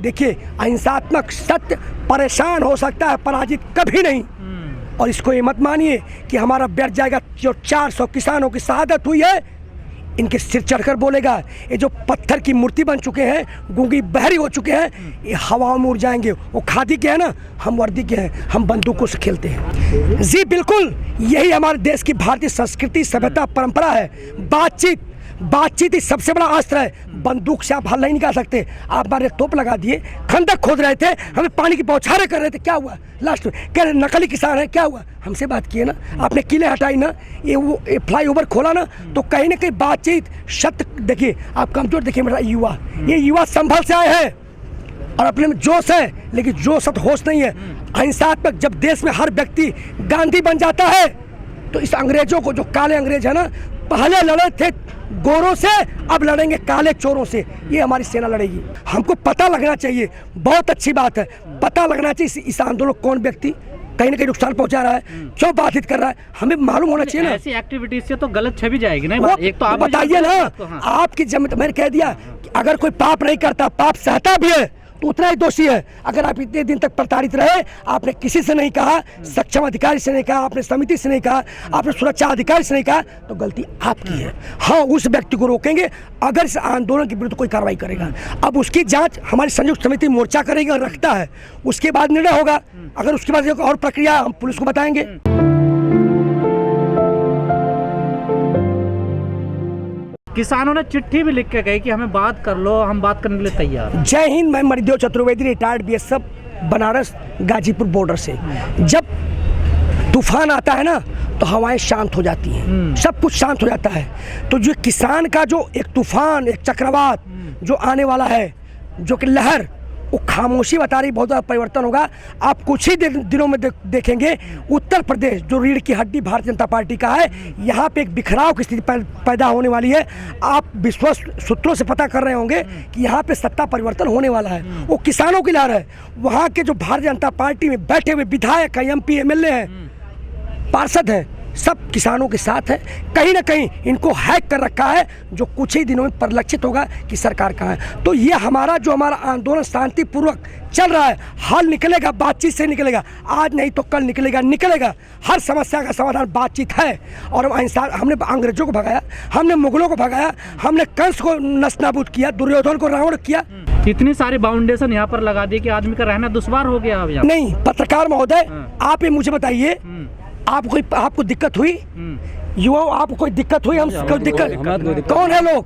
देखिए, अहिंसात्मक सत्य परेशान हो सकता है, पराजित कभी नहीं। और इसको ये मत मानिए कि हमारा व्यर्थ जाएगा। जो 400 किसानों की शहादत हुई है, इनके सिर चढ़कर बोलेगा। ये जो पत्थर की मूर्ति बन चुके हैं, गूंगी बहरी हो चुके हैं, ये हवाओं में उड़ जाएंगे। वो खादी के है ना, हम वर्दी के हैं, हम बंदूकों से खेलते हैं। जी बिल्कुल, यही हमारे देश की भारतीय संस्कृति, सभ्यता, परंपरा है। बातचीत ही सबसे बड़ा अस्त्र है। बंदूक से आप हल नहीं निकाल सकते। आप हमारे तोप लगा दिए, खंदक खोद रहे थे, हमें पानी की बौछारें कर रहे थे, क्या हुआ? लास्ट में कह रहे नकली किसान है, क्या हुआ? हमसे बात किए ना, आपने किले हटाई ना, ये फ्लाईओवर खोला ना, तो कहीं ना कहीं बातचीत सत्य। देखिए, आप कमजोर देखिए मेरा युवा, ये युवा संभल से आए हैं और अपने में जोश है, लेकिन जोश और होश नहीं है। अहिंसात्मक जब देश में हर व्यक्ति गांधी बन जाता है, तो इस अंग्रेजों को, जो काले अंग्रेज है ना, पहले लड़े थे गोरों से, अब लड़ेंगे काले चोरों से। ये हमारी सेना लड़ेगी। हमको पता लगना चाहिए, बहुत अच्छी बात है, पता लगना चाहिए इस आंदोलन कौन व्यक्ति कहीं ना कहीं नुकसान पहुंचा रहा है, क्यों बाधित कर रहा है, हमें मालूम होना चाहिए ना। ऐसी एक्टिविटीज से तो गलत छवि जाएगी ना। एक तो आप बताइए ना, आपकी जमीन, मैंने कह दिया कि अगर कोई पाप नहीं करता, पाप सहता भी है, तो उतना ही दोषी है। अगर आप इतने दिन तक प्रताड़ित रहे, आपने किसी से नहीं कहा, सक्षम अधिकारी से नहीं कहा, आपने समिति से नहीं कहा, आपने सुरक्षा अधिकारी से नहीं कहा, तो गलती आपकी है। हाँ, उस व्यक्ति को रोकेंगे अगर इस आंदोलन के विरुद्ध कोई कार्रवाई करेगा। अब उसकी जांच हमारी संयुक्त समिति मोर्चा करेगी और रखता है, उसके बाद निर्णय होगा। अगर उसके बाद और प्रक्रिया हम पुलिस को बताएंगे। किसानों ने चिट्ठी भी लिख के कही कि हमें बात कर लो, हम बात करने के लिए तैयार। जय हिंद, मैं Manidev Chaturvedi, retired BSF, Banaras Ghazipur border से। जब तूफान आता है ना, तो हवाएं शांत हो जाती हैं, सब कुछ शांत हो जाता है। तो जो किसान का जो एक तूफान, एक चक्रवात जो आने वाला है, जो कि लहर, वो खामोशी बता रही, बहुत ज़्यादा परिवर्तन होगा। आप कुछ ही दिनों में देखेंगे उत्तर प्रदेश, जो रीढ़ की हड्डी भारतीय जनता पार्टी का है, यहाँ पे एक बिखराव की स्थिति पैदा होने वाली है। आप विश्वस्त सूत्रों से पता कर रहे होंगे कि यहाँ पे सत्ता परिवर्तन होने वाला है। वो किसानों की लहर है। वहाँ के जो भारतीय जनता पार्टी में बैठे हुए विधायक हैं, MP, MLA हैं, पार्षद हैं, सब किसानों के साथ है। कहीं ना कहीं इनको हैक कर रखा है, जो कुछ ही दिनों में परिलक्षित होगा कि सरकार कहाँ है। तो ये हमारा आंदोलन शांतिपूर्वक चल रहा है, हल निकलेगा, बातचीत से निकलेगा। आज नहीं तो कल निकलेगा। हर समस्या का समाधान बातचीत है। और हमने अंग्रेजों को भगाया, हमने मुगलों को भगाया, हमने कंस को नस्तानाबूद किया, दुर्योधन को रावण किया। इतनी सारी बाउंडेशन यहाँ पर लगा दी कि आदमी का रहना दुश्वार हो गया। अब नहीं, पत्रकार महोदय, आप ये मुझे बताइए, आपको दिक्कत हुई? युवाओं, आपको कोई दिक्कत हुई? हम कोई दिक्कत कौन है लोग?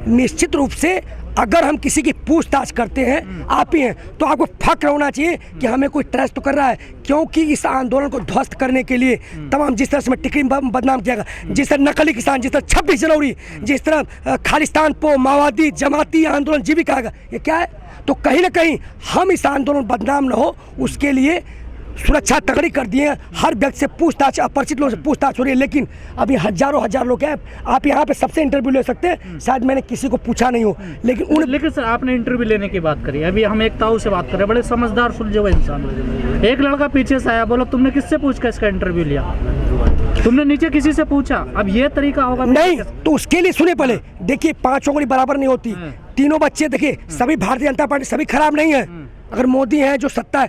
निश्चित रूप से अगर हम किसी की पूछताछ करते हैं, आप ही हैं, तो आपको फक्र होना चाहिए कि हमें कोई ट्रस्ट तो कर रहा है। क्योंकि इस आंदोलन को ध्वस्त करने के लिए तमाम, जिस तरह से टिकरी बदनाम किया गया, जिस तरह नकली किसान, जिस तरह 26 जनवरी, जिस तरह खालिस्तान पो, माओवादी, जमाती आंदोलन जीविका, ये क्या है? तो कहीं ना कहीं हम इस आंदोलन बदनाम न हो, उसके लिए सुरक्षा तगड़ी कर दिए। हर व्यक्ति से पूछताछ, अपरिचित लोगों से पूछताछ हो रही है। लेकिन अभी हजार लोग हैं। आप यहाँ पे सबसे इंटरव्यू ले सकते हैं, शायद मैंने किसी को पूछा नहीं हो, लेकिन सर, आपने इंटरव्यू लेने की बात करी। अभी हम एक ताऊ से बात कर रहे हैं, बड़े समझदार सुलझे हुए इंसान। एक लड़का पीछे से आया, बोला तुमने किससे पूछ कर इसका इंटरव्यू लिया? तुमने नीचे किसी से पूछा? अब ये तरीका होगा नहीं, तो उसके लिए सुने पहले। देखिए, 5 उंगली बराबर नहीं होती। तीनों बच्चे, देखिए, सभी भारतीय जनता पार्टी सभी खराब नहीं है। अगर मोदी है जो सत्ता है,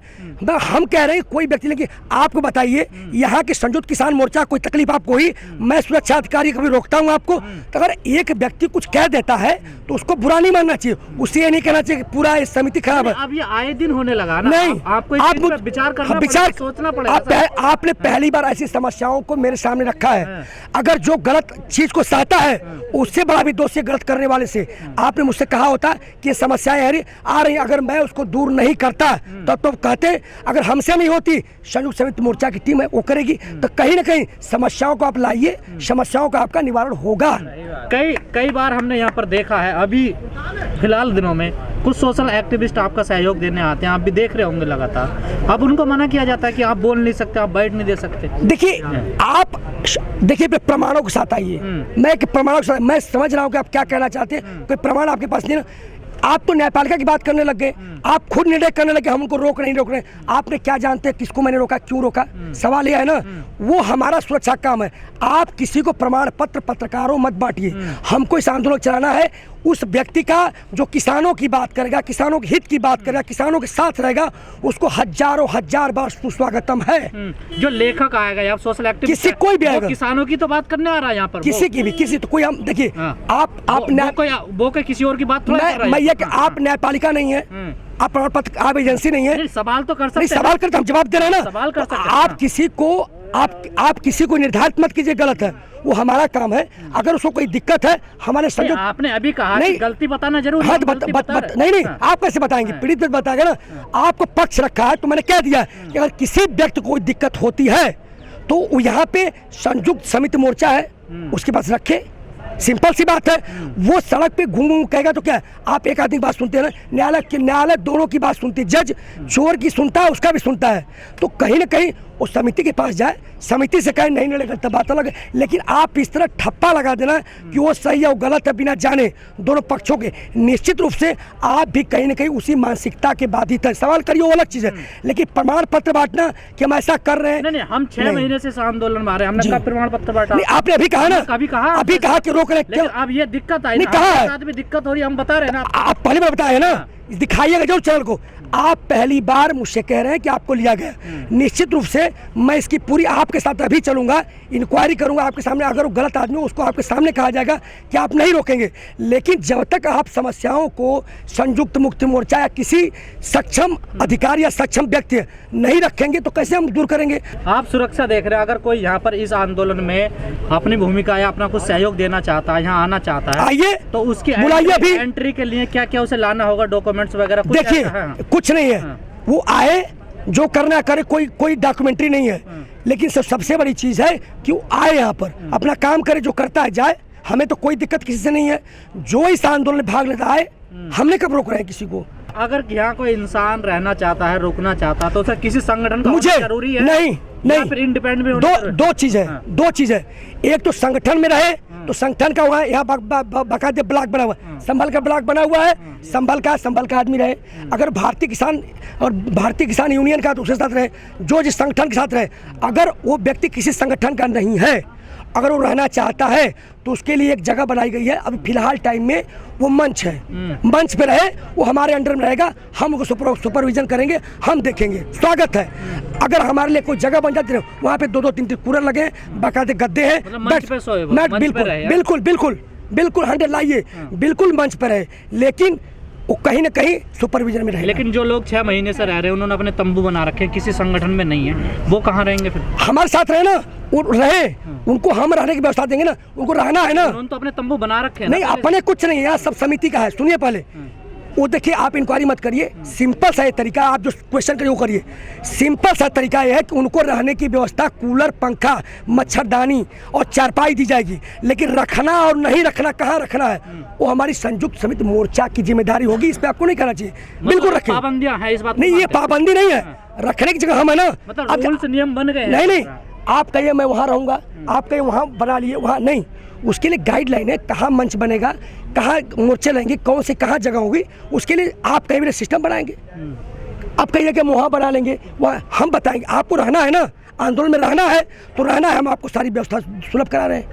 हम कह रहे हैं कोई व्यक्ति, लेकिन आपको बताइए, यहाँ के संयुक्त किसान मोर्चा कोई तकलीफ आपको हुई? मैं सुरक्षा अधिकारी कभी रोकता हूँ आपको? तो अगर एक व्यक्ति कुछ कह देता है तो उसको बुरा नहीं मानना चाहिए, उसे ये नहीं कहना चाहिए कि पूरा ये समिति खराब है। अब ये आए दिन होने लगा ना। नहीं, आपको विचार करना, सोचना पड़ेगा। आपने पहली बार ऐसी समस्याओं को मेरे सामने रखा है। अगर जो गलत चीज को सहता है, उससे बड़ा भी दोषी गलत करने वाले से। आपने मुझसे कहा होता कि ये समस्याएं आ रही, अगर मैं उसको दूर नहीं करता तो कहते, अगर हमसे नहीं होती, संयुक्त समिति मोर्चा की टीम है वो करेगी। तो कहीं ना कहीं समस्याओं को आप लाइए, समस्याओं का आपका निवारण होगा। कई बार हमने यहाँ पर देखा है, अभी फिलहाल दिनों में कुछ सोशल एक्टिविस्ट आपका सहयोग देने आते हैं, आप भी देख रहे होंगे लगातार। अब उनको मना किया जाता है कि आप बोल नहीं सकते, आप बैठ नहीं दे सकते। देखिए, प्रमाणों के साथ आइए। मैं समझ रहा हूँ कि आप क्या कहना चाहते हैं। कोई प्रमाण आपके पास नहीं ना। आप तो न्यायपालिका की बात करने लग गए, आप खुद निर्णय करने लगे, हम उनको रोक रहे। आपने क्या जानते हैं किसको मैंने रोका, क्यों रोका? सवाल यह है ना, वो हमारा सुरक्षा काम है। आप किसी को प्रमाण पत्र, पत्रकारों मत बांटिए। हमको इस आंदोलन चलाना है, उस व्यक्ति का जो किसानों की बात करेगा, किसानों के हित की बात करेगा, किसानों के साथ रहेगा, उसको हजारों हजार बार सुस्वागतम है। जो लेखक आएगा या सोशल एक्टिविस्ट, किसी कोई भी आएगा, किसानों की तो बात करने आ रहा है यहाँ पर, किसी की भी, किसी तो कोई, हम देखिए आप किसी और की बात थोड़ा कर रहे हैं। मैं ये कि आप न्यायपालिका नहीं है, आप प्रमाण पत्र, आप एजेंसी नहीं है। सवाल तो कर सकते हैं, सवाल करते हम जवाब दे रहे हैं ना। सवाल कर सकते हैं। आप किसी को निर्धारित मत कीजिए गलत है, वो हमारा काम है। अगर उसको कोई दिक्कत है हमारे संजोग, आपने अभी कहा कि गलती बताना जरूरी है। नहीं, आप कैसे बताएंगे? पीड़ित बताएगा ना। आपको पक्ष रखा है तो मैंने कह दिया कि अगर किसी व्यक्ति को कोई दिक्कत होती है तो यहाँ पे संयुक्त समिति मोर्चा है, उसके पास रखे। सिंपल सी बात है। वो सड़क पे घूम घूम कहेगा तो क्या है? आप एक आदमी की बात सुनते हैं ना, न्यायालय दोनों की बात सुनती है। जज चोर की सुनता है, उसका भी सुनता है। तो कहीं ना कहीं उस समिति के पास जाए, समिति से कहे नहीं लगा बात अलग है। लेकिन आप इस तरह ठप्पा लगा देना कि वो सही है वो गलत है बिना जाने दोनों पक्षों के, निश्चित रूप से आप भी कहीं ना कहीं उसी मानसिकता के बाधित है। सवाल करिए वो अलग चीज है, लेकिन प्रमाण पत्र बांटना कि हम ऐसा कर रहे हैं, नहीं, हम 6 महीने से आंदोलन में आ रहे हैं, हमने प्रमाण पत्र बांटा। आपने अभी कहा ना, अभी कहा कि रोक रहे हैं। अब ये दिक्कत आई, दिक्कत हो रही है, हम बता रहे हैं ना। आप पहले बार बताए ना, दिखाइएगा जरूर चैनल को। आप पहली बार मुझसे कह रहे हैं कि आपको लिया गया। निश्चित रूप से मैं इसकी पूरी आपके साथ अभी चलूंगा, इंक्वायरी करूंगा आपके सामने। अगर वो गलत आदमी हो उसको आपके सामने कहा जाएगा कि आप नहीं रोकेंगे। लेकिन जब तक आप समस्याओं को संयुक्त मुक्ति मोर्चा या किसी सक्षम अधिकारी या सक्षम व्यक्ति नहीं रखेंगे तो कैसे हम दूर करेंगे? आप सुरक्षा देख रहे हैं, अगर कोई यहाँ पर इस आंदोलन में अपनी भूमिका या अपना कुछ सहयोग देना चाहता है, यहाँ आना चाहता है, आइए, तो उसकी बुलाइए। अभी एंट्री के लिए क्या क्या उसे लाना होगा, डॉक्यूमेंट्स वगैरह? देखिए, कुछ नहीं है, वो आए, जो करना करे, कोई डॉक्यूमेंट्री नहीं है। लेकिन सबसे बड़ी चीज है कि वो आए यहाँ पर, अपना काम करे, जो करता है जाए। हमें तो कोई दिक्कत किसी से नहीं है। जो इस आंदोलन में भाग लेता है, हमने कब रोक रहे हैं किसी को? अगर यहाँ कोई इंसान रहना चाहता है, रुकना चाहता है, तो सर किसी संगठन का मुझे जरूरी है? नहीं, फिर इंडिपेंडेंट दो चीज है। दो चीज है, एक तो संगठन में रहे, तो संगठन का हुआ, यहाँ बाकायदे ब्लॉक बना हुआ है, संभल का ब्लॉक बना हुआ है, संभल का आदमी रहे। अगर भारतीय किसान यूनियन का तो उसके साथ रहे, जो जिस संगठन के साथ रहे। अगर वो व्यक्ति किसी संगठन का नहीं है, अगर वो रहना चाहता है तो उसके लिए एक जगह बनाई गई है। अभी फिलहाल टाइम में वो मंच है, मंच पे रहे, वो हमारे अंडर में रहेगा। हम उसको सुपरविजन करेंगे, हम देखेंगे, स्वागत है। अगर हमारे लिए कोई जगह बन जाती है, वहाँ पे 2-3 कूलर लगे हैं, बाकायदे गद्दे हैं, बिल्कुल 100 लाइए, बिल्कुल मंच पर है। लेकिन वो कहीं ना कहीं सुपरविजन में रहे। लेकिन जो लोग 6 महीने से रह रहे हैं, उन्होंने अपने तंबू बना रखे हैं, किसी संगठन में नहीं है, वो कहाँ रहेंगे फिर? हमारे साथ रहे ना, वो रहे, उनको हम रहने की व्यवस्था देंगे ना। उनको रहना है ना, उन्होंने तो अपने तंबू बना रखे हैं। नहीं, अपने कुछ नहीं है, यहाँ सब समिति का है। सुनिए पहले, वो देखिए, आप इंक्वायरी मत करिए, सिंपल सा ये तरीका, आप जो क्वेश्चन करिए वो करिए। सिंपल सा तरीका ये है कि उनको रहने की व्यवस्था, कूलर, पंखा, मच्छरदानी और चारपाई दी जाएगी। लेकिन रखना और नहीं रखना, कहाँ रखना है, वो हमारी संयुक्त समिति मोर्चा की जिम्मेदारी होगी। इस पे आपको नहीं कहना चाहिए। बिल्कुल रखें, पाबंदियां हैं इस बात नहीं, ये पाबंदी नहीं है, रखने की जगह हम है ना। मतलब रूल्स नियम बन गए? नहीं, आप कहिए मैं वहाँ रहूंगा, आप कहिए वहाँ बना लिए, वहाँ नहीं। उसके लिए गाइडलाइन है, कहाँ मंच बनेगा, कहाँ मोर्चे लेंगे, कौन से कहाँ जगह होगी, उसके लिए आप कहीं भी सिस्टम बनाएंगे। आप कहिए कि वहाँ बना लेंगे, वहाँ हम बताएंगे। आपको रहना है ना, आंदोलन में रहना है तो रहना है, हम आपको सारी व्यवस्था सुलभ करा रहे हैं।